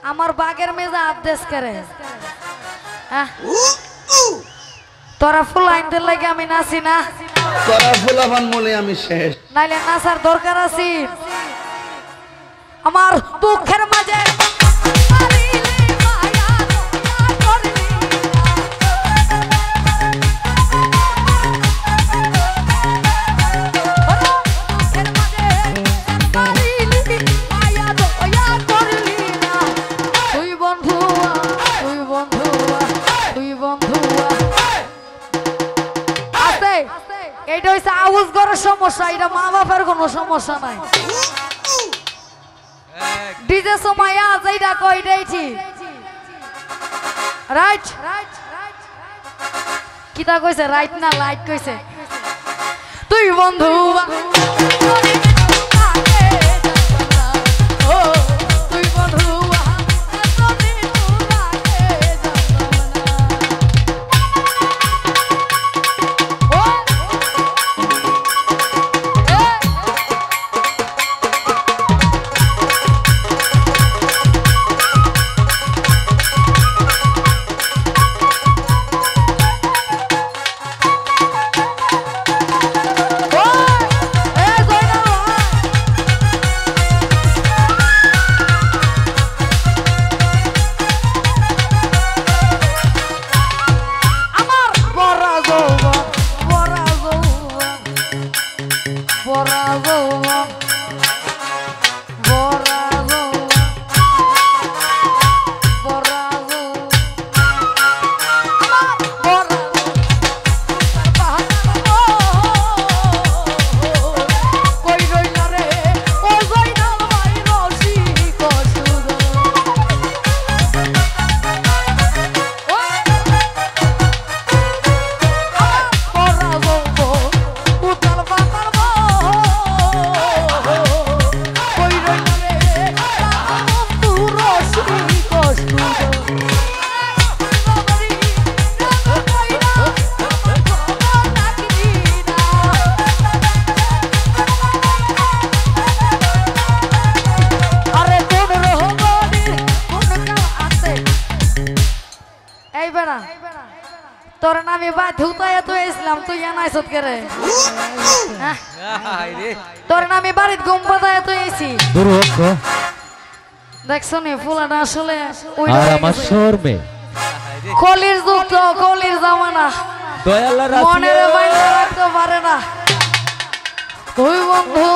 আমার বাগের মেজা আদেশ করে তোরা ফুল আইনদের লাগে আমি নাচি না তোরা ফুলাবান বলে আমি শেষ নাইলে নাচার দরকার আছে আমার দুঃখের মাঝে এইটা হইছে আউজ করার সমস্যা এটা মা বাবার কোনো সমস্যা নাই ডিজে সময় আজ এইটা কইটাই ঠিক রাইট কিটা কইছে রাইট না লাইট কইছে তুই বন্ধু তোর নামে বা ধুতায় তো ইসলাম তুই জানাইছত করে তোর নামে বাড়িতে ঘুম পাতায় তো এসি দেখছো নি ফুলাটা আসলে আর আমার শর্মে কলির যুগ তো কলির জামানা দয়াল্লাহ মনের বাইরে রাখতে পারে না তুই বন্ধু